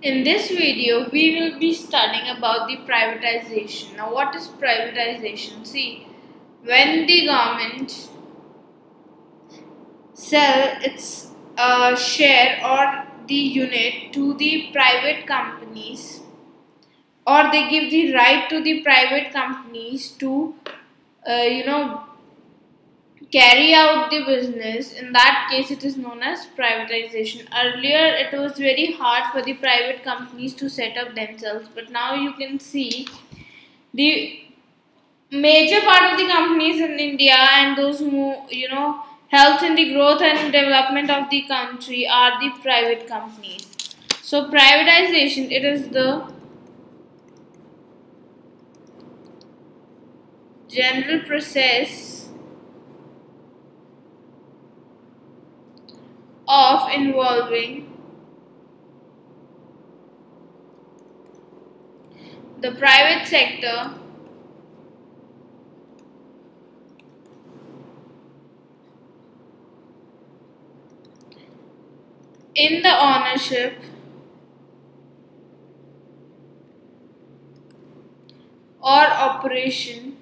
In this video, we will be studying about the privatization. Now, what is privatization? See, when the government sell its share or the unit to the private companies, or they give the right to the private companies to, you know, carry out the business. In that case, it is known as privatization. Earlier it was very hard for the private companies to set up themselves, but now you can see the major part of the companies in India and those who help in the growth and development of the country are the private companies. So privatization, it is the general process of involving the private sector in the ownership or operation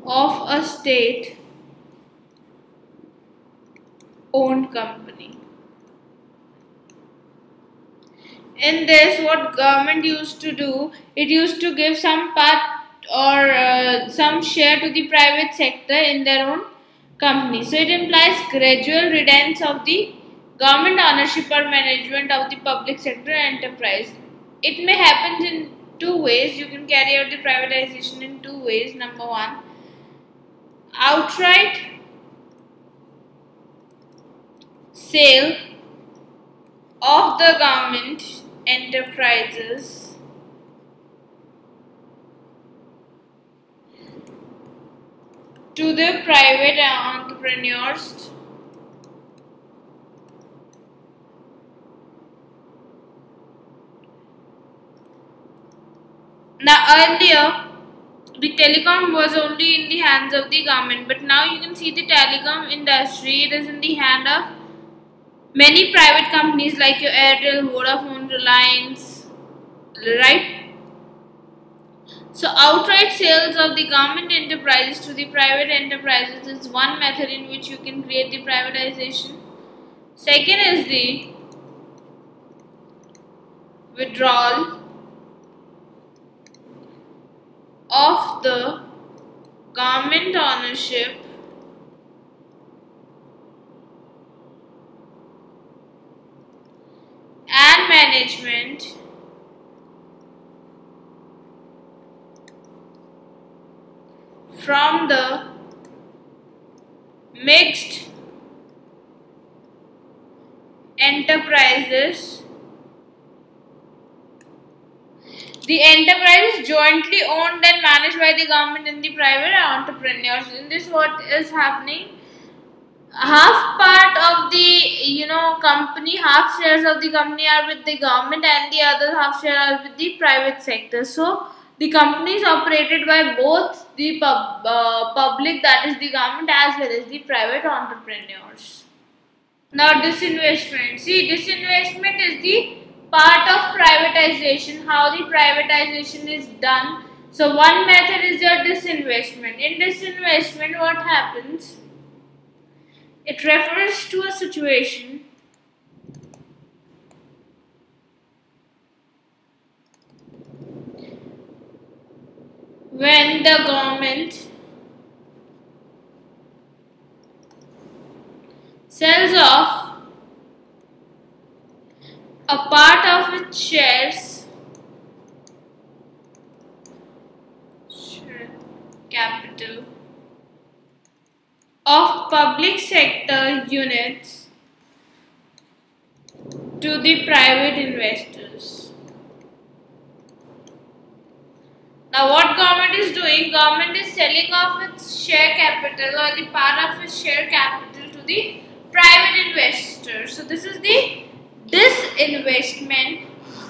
of a state owned company. In this, what government used to do, it used to give some part or some share to the private sector in their own company. So it implies gradual redence of the government ownership or management of the public sector enterprise. It may happen in two ways. You can carry out the privatization in two ways. Number one, outright sale of the government enterprises to the private entrepreneurs now. Earlier the telecom was only in the hands of the government, but now you can see the telecom industry, it is in the hand of many private companies like your Airtel, Vodafone, Reliance, right? So outright sales of the government enterprises to the private enterprises is one method in which you can create the privatization. Second is the withdrawal of the government ownership and management from the mixed enterprises. The enterprise is jointly owned and managed by the government and the private entrepreneurs. In this, what is happening? Half part of the company, half shares of the company are with the government, and the other half share are with the private sector. So the company is operated by both the public, that is the government, as well as the private entrepreneurs. Now disinvestment. See, disinvestment is the part of privatization. How the privatization is done. So one method is your disinvestment. In disinvestment, what happens? It refers to a situation when the government sells off a part of its share capital of public sector units to the private investors. Now what government is doing? Government is selling off its share capital or the part of its share capital to the private investors. So this is the disinvestment,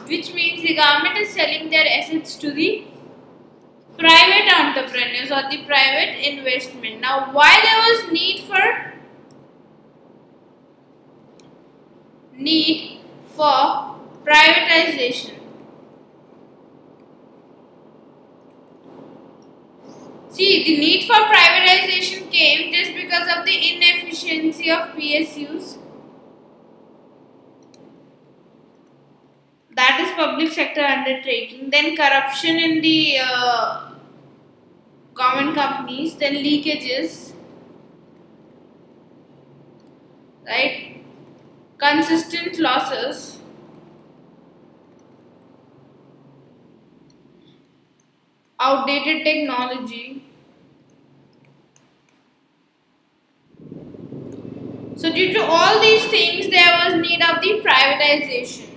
which means the government is selling their assets to the private entrepreneurs or the private investment. Now, why there was need for need for privatization. See, the need for privatization came just because of the inefficiency of PSUs, that is public sector undertaking, then corruption in the government companies, then leakages, right? Consistent losses, outdated technology. So due to all these things, there was need of the privatization.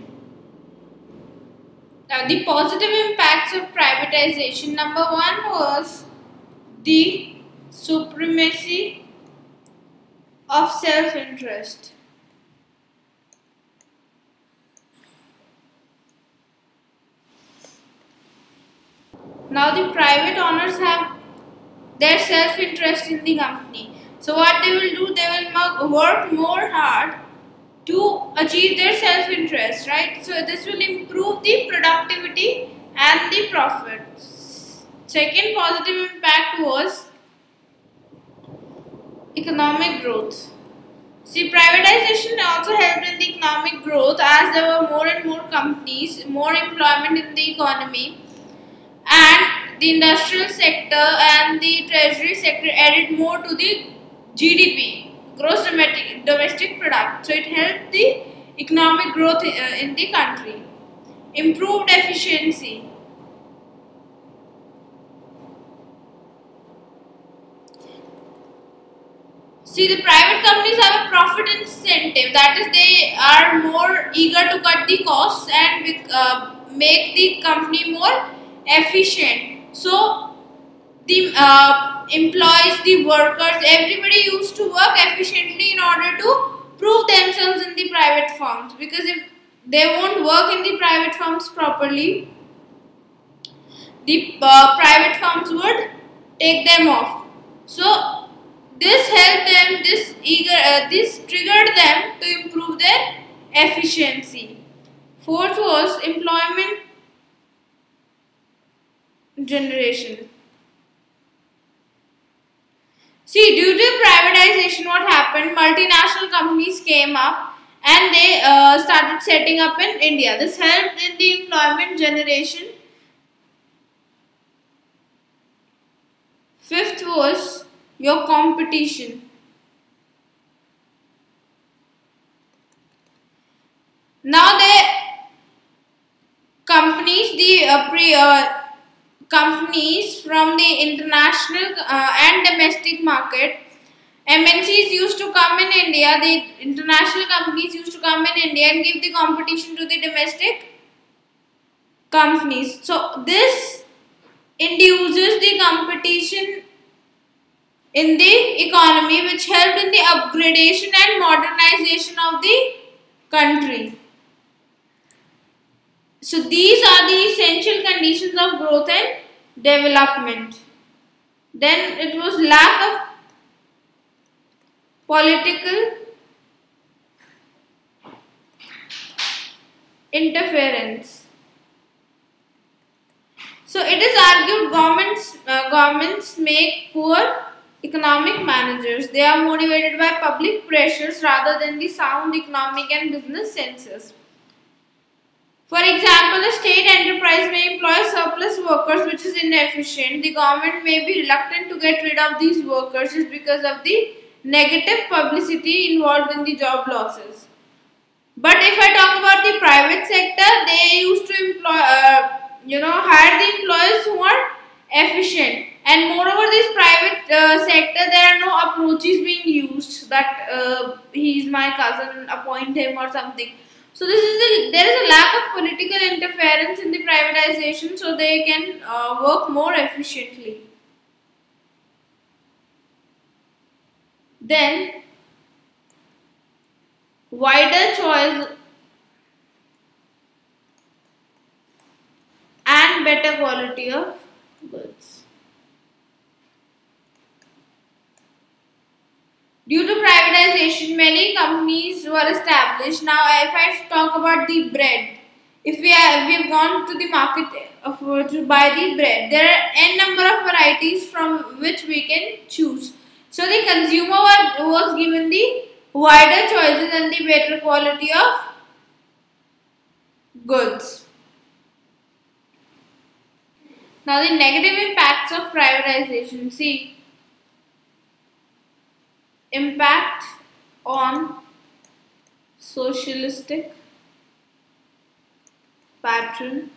Now the positive impacts of privatization, number one was the supremacy of self-interest. Now the private owners have their self-interest in the company. So what they will do, they will work more hard to achieve their self-interest, right? So this will improve the productivity and the profits. Second positive impact was economic growth. See, privatization also helped in the economic growth as there were more and more companies, more employment in the economy, and the industrial sector and the treasury sector added more to the GDP, gross domestic product. So it helped the economic growth in the country. Improved efficiency. See, the private companies have a profit incentive, that is, they are more eager to cut the costs and make the company more efficient. So the employees, the workers, everybody used to work efficiently in order to prove themselves in the private firms, because if they won't work in the private firms properly, the private firms would take them off. So this helped them, this triggered them to improve their efficiency. Fourth was employment generation. See, due to privatization, what happened? Multinational companies came up and they started setting up in India. This helped in the employment generation. Fifth was your competition. Now the companies, companies from the international and domestic market, MNCs used to come in India, the international companies used to come in India and give the competition to the domestic companies. So this induces the competition in the economy, which helped in the upgradation and modernization of the country. So these are the essential conditions of growth and development. Then it was lack of political interference. So it is argued governments make poor economic managers. They are motivated by public pressures rather than the sound economic and business senses. For example, a state enterprise may employ surplus workers, which is inefficient. The government may be reluctant to get rid of these workers just because of the negative publicity involved in the job losses. But if I talk about the private sector, they used to hire the employees who are efficient. And moreover, this private sector, there are no approaches being used that he is my cousin, appoint him or something. So there is a lack of political interference in the privatization, so they can work more efficiently. Then wider choice and better quality of goods. Due to privatization, many companies were established. Now, if I talk about the bread, if we have gone to the market to buy the bread, there are n number of varieties from which we can choose. So the consumer was given the wider choices and the better quality of goods. Now the negative impacts of privatization. See, impact on socialistic pattern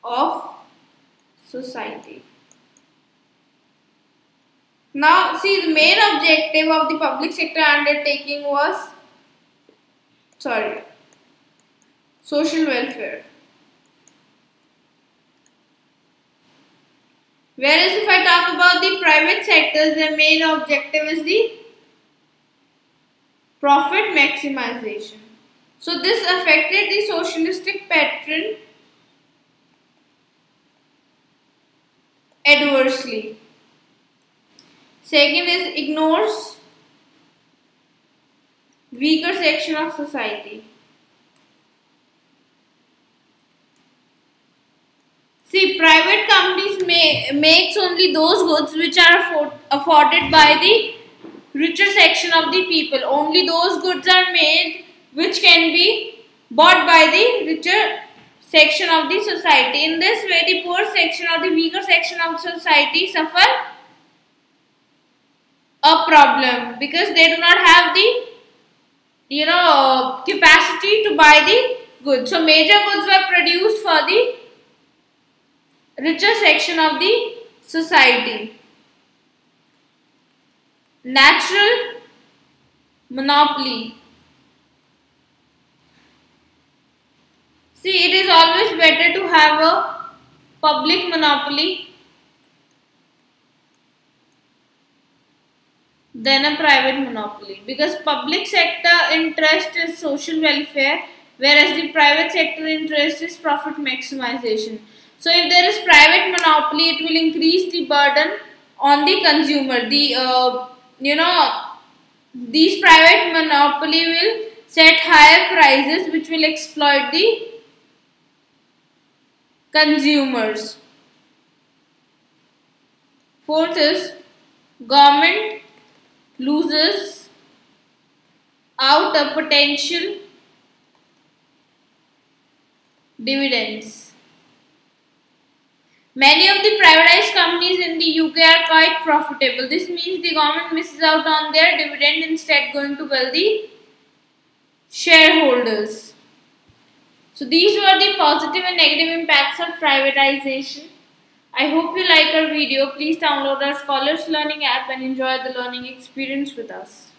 of society. Now see, the main objective of the public sector undertaking was social welfare. Whereas if I talk about the private sectors, their main objective is the profit maximization. So this affected the socialistic pattern adversely. Second is ignores weaker section of society. See, private companies makes only those goods which are afforded by the richer section of the people. Only those goods are made which can be bought by the richer section of the society. In this way, the poor section or the weaker section of society suffer a problem because they do not have the capacity to buy the goods. So major goods were produced for the richer section of the society. Natural monopoly. See, it is always better to have a public monopoly than a private monopoly, because public sector interest is social welfare, whereas the private sector interest is profit maximization. So if there is private monopoly, it will increase the burden on the consumer. These private monopoly will set higher prices which will exploit the consumers. Fourth is government loses out a potential dividends. Many of the privatized companies in the UK are quite profitable. This means the government misses out on their dividend, instead going to wealthy shareholders. So these were the positive and negative impacts of privatization. I hope you like our video. Please download our Scholars Learning app and enjoy the learning experience with us.